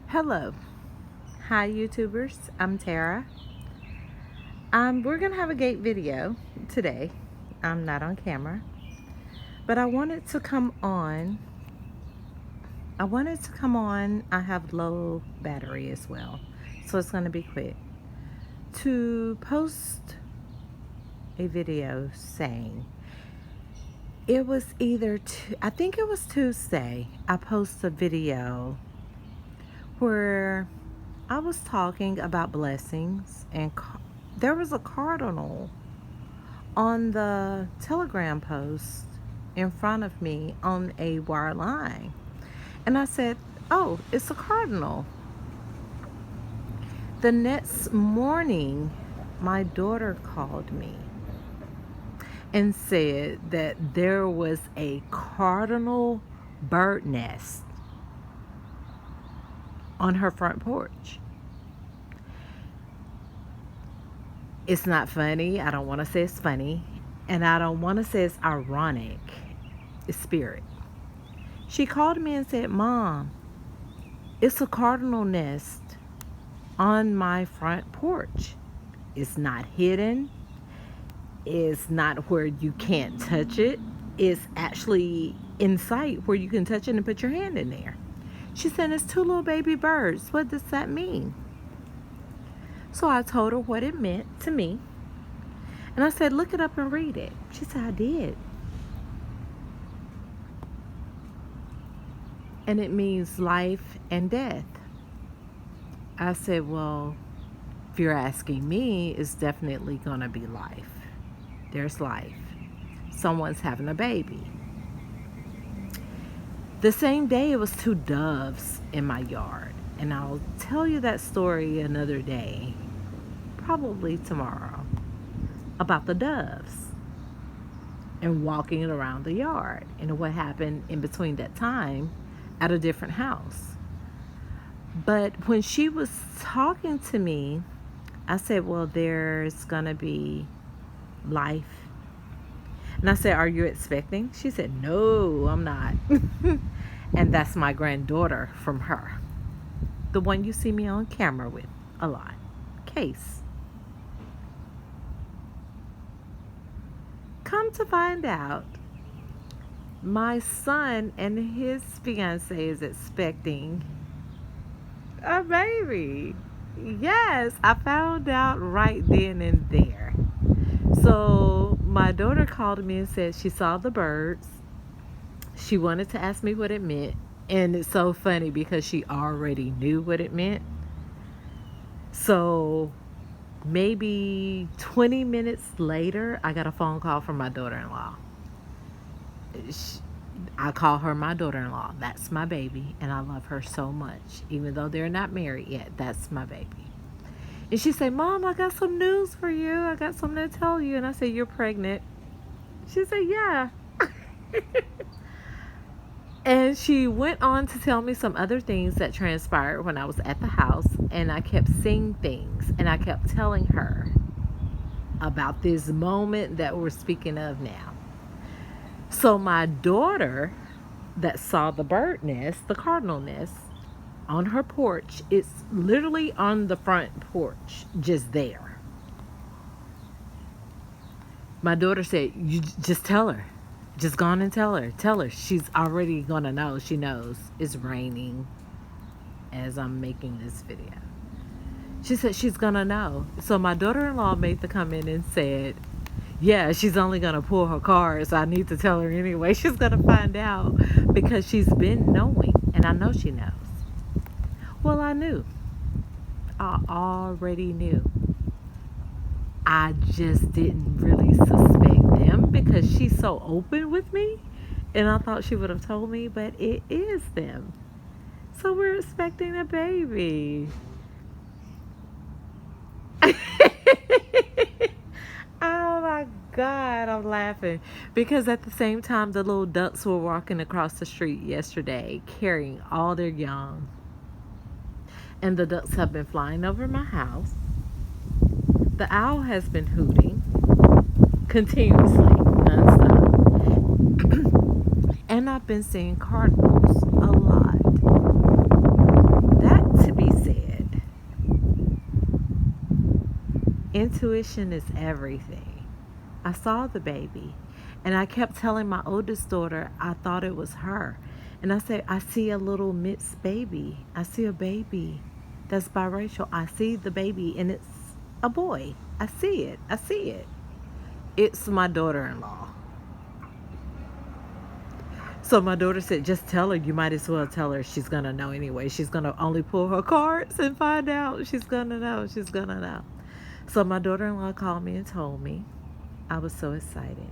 Hello. Hi, YouTubers. I'm Tara. We're going to have a gate video today. I'm not on camera, but I wanted to come on. I have low battery as well, so it's going to be quick. To post a video saying it was I think it was Tuesday, I posted a video where I was talking about blessings, and there was a cardinal on the telegram post in front of me on a wire line. And I said, oh, it's a cardinal. The next morning, my daughter called me and said that there was a cardinal bird nest on her front porch. It's not funny. I don't want to say it's funny. And I don't want to say it's ironic. It's spirit. She called me and said, Mom, it's a cardinal nest on my front porch. It's not hidden. It's not where you can't touch it. It's actually in sight where you can touch it and put your hand in there. She said, it's two little baby birds. What does that mean? So I told her what it meant to me. And I said, look it up and read it. She said, I did. And it means life and death. I said, well, if you're asking me, it's definitely going to be life. There's life. Someone's having a baby. The same day, it was two doves in my yard. And I'll tell you that story another day, probably tomorrow, about the doves and walking around the yard and what happened in between that time at a different house. But when she was talking to me, I said, well, there's going to be life. And I said, are you expecting? She said, no, I'm not. And that's my granddaughter from her. The one you see me on camera with a lot. Case. Come to find out, my son and his fiance is expecting a baby. Yes, I found out right then and there. So my daughter called me and said she saw the birds. She wanted to ask me what it meant. And it's so funny because she already knew what it meant. So maybe 20 minutes later, I got a phone call from my daughter-in-law. I call her my daughter-in-law. That's my baby, and I love her so much. Even though they're not married yet, that's my baby. And she said, Mom, I got some news for you. I got something to tell you. And I said, you're pregnant. She said, yeah. And she went on to tell me some other things that transpired when I was at the house. And I kept seeing things. And I kept telling her about this moment that we're speaking of now. So my daughter that saw the bird nest, the cardinal nest, on her porch, it's literally on the front porch, just there. My daughter said, you just tell her. Just go on and tell her. Tell her. She's already going to know. She knows it's raining as I'm making this video. She said she's going to know. So my daughter-in-law made the comment and said, yeah, she's only going to pull her card, so I need to tell her anyway. She's going to find out because she's been knowing, and I know she knows. Well, I knew. I already knew. I just didn't really suspect them because she's so open with me, and I thought she would have told me, but it is them. So we're expecting a baby. Oh my God, I'm laughing because at the same time the little ducks were walking across the street yesterday carrying all their young, and the ducks have been flying over my house. The owl has been hooting continuously, nonstop. And I've been seeing cardinals a lot. That Intuition is everything. I saw the baby, and I kept telling my oldest daughter I thought it was her. And I said, I see a little mixed baby. I see a baby that's biracial. I see the baby, and it's a boy. I see it. I see it. It's my daughter-in-law. So my daughter said, just tell her. You might as well tell her. She's going to know anyway. She's going to only pull her cards and find out. She's going to know. She's going to know. So my daughter-in-law called me and told me. I was so excited.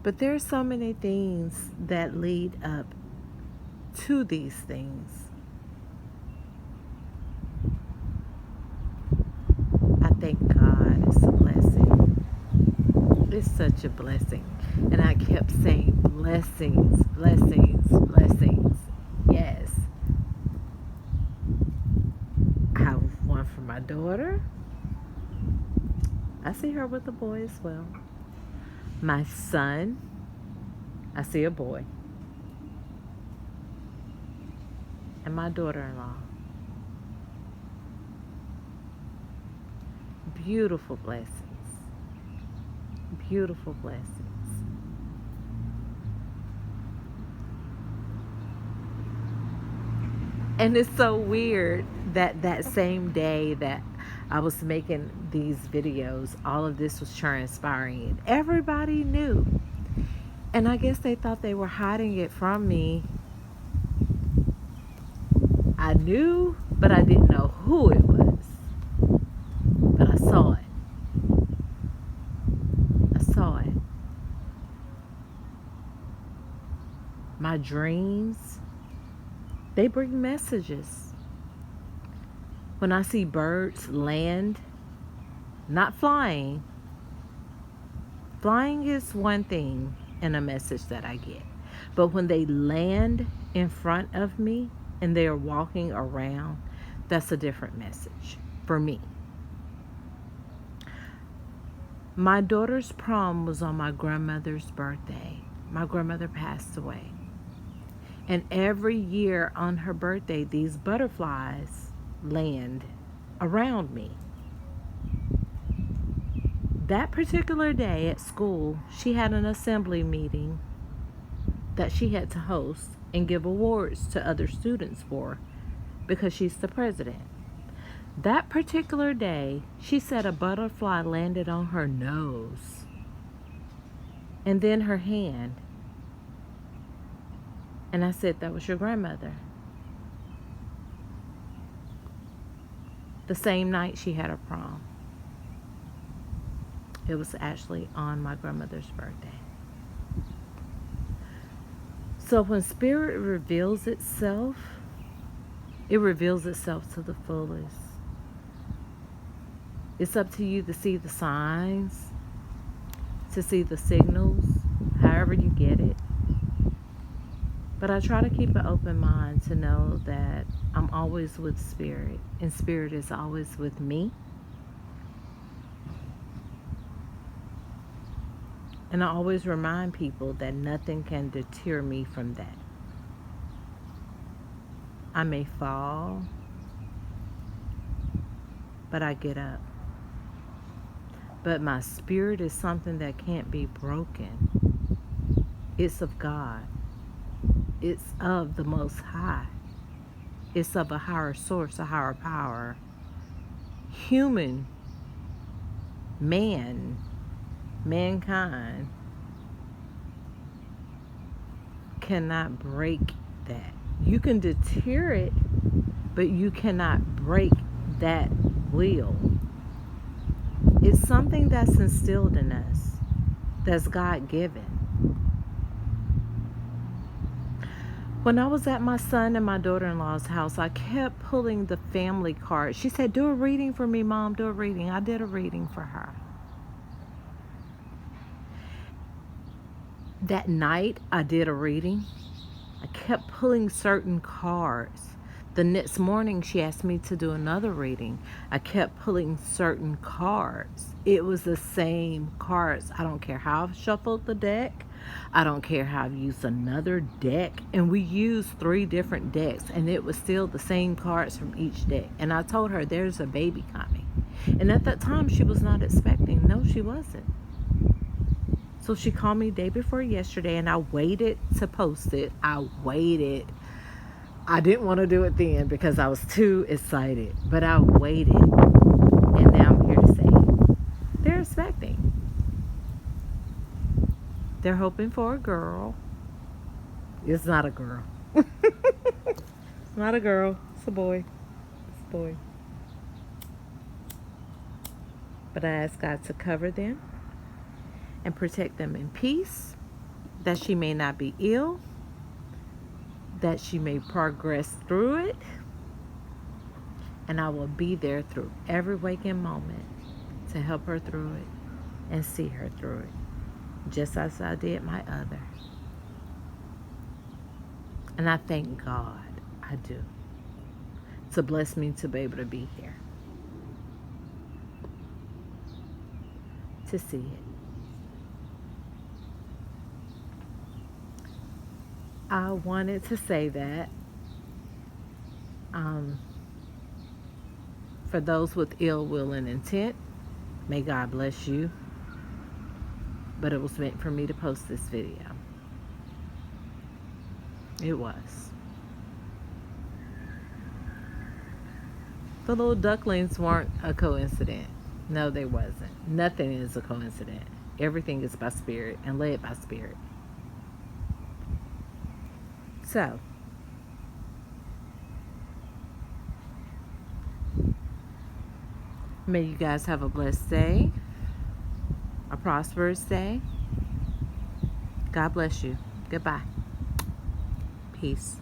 But there's so many things that lead up to these things. I thank God. It's a blessing. It's such a blessing. And I kept saying, blessings, blessings, blessings. Yes. I have one for my daughter. I see her with a boy as well. My son, I see a boy. And my daughter-in-law. Beautiful blessings. Beautiful blessings. And it's so weird that that same day that I was making these videos, all of this was transpiring. And everybody knew. And I guess they thought they were hiding it from me. I knew, but I didn't know who it was. But I saw it. I saw it. My dreams, they bring messages. When I see birds land, not flying. Flying is one thing and a message that I get. But when they land in front of me and they are walking around, that's a different message for me. My daughter's prom was on my grandmother's birthday. My grandmother passed away. And every year on her birthday, these butterflies land around me. That particular day at school, she had an assembly meeting that she had to host and give awards to other students for because she's the president. That particular day, she said a butterfly landed on her nose and then her hand. And I said, that was your grandmother. The same night she had her prom. It was actually on my grandmother's birthday. So when spirit reveals itself, it reveals itself to the fullest. It's up to you to see the signs, to see the signals, however you get it. But I try to keep an open mind to know that I'm always with spirit, and spirit is always with me. And I always remind people that nothing can deter me from that. I may fall, but I get up. But my spirit is something that can't be broken. It's of God. It's of the Most High. It's of a higher source, a higher power. Human, mankind cannot break that. You can deter it, but you cannot break that will. It's something that's instilled in us, that's God-given. When I was at my son and my daughter-in-law's house, I kept pulling the family card. She said, do a reading for me, Mom, do a reading. I did a reading for her. That night, I did a reading. I kept pulling certain cards. The next morning, she asked me to do another reading. I kept pulling certain cards. It was the same cards. I don't care how I've shuffled the deck. I don't care how I've used another deck. And we used 3 different decks, and it was still the same cards from each deck. And I told her, there's a baby coming. And at that time, she was not expecting. No, she wasn't. So she called me day before yesterday, and I waited to post it. I waited. I didn't want to do it then because I was too excited. But I waited. And now I'm here to say they're expecting. They're hoping for a girl. It's not a girl. It's not a girl. It's a boy. It's a boy. But I ask God to cover them and protect them in peace, that she may not be ill, that she may progress through it, and I will be there through every waking moment to help her through it and see her through it, just as I did my other. And I thank God, I do, to bless me to be able to be here, to see it. I wanted to say that for those with ill will and intent, may God bless you. But it was meant for me to post this video. It was. The little ducklings weren't a coincidence. No, they wasn't. Nothing is a coincidence. Everything is by spirit and led by spirit. So, may you guys have a blessed day, a prosperous day. God bless you. Goodbye. Peace.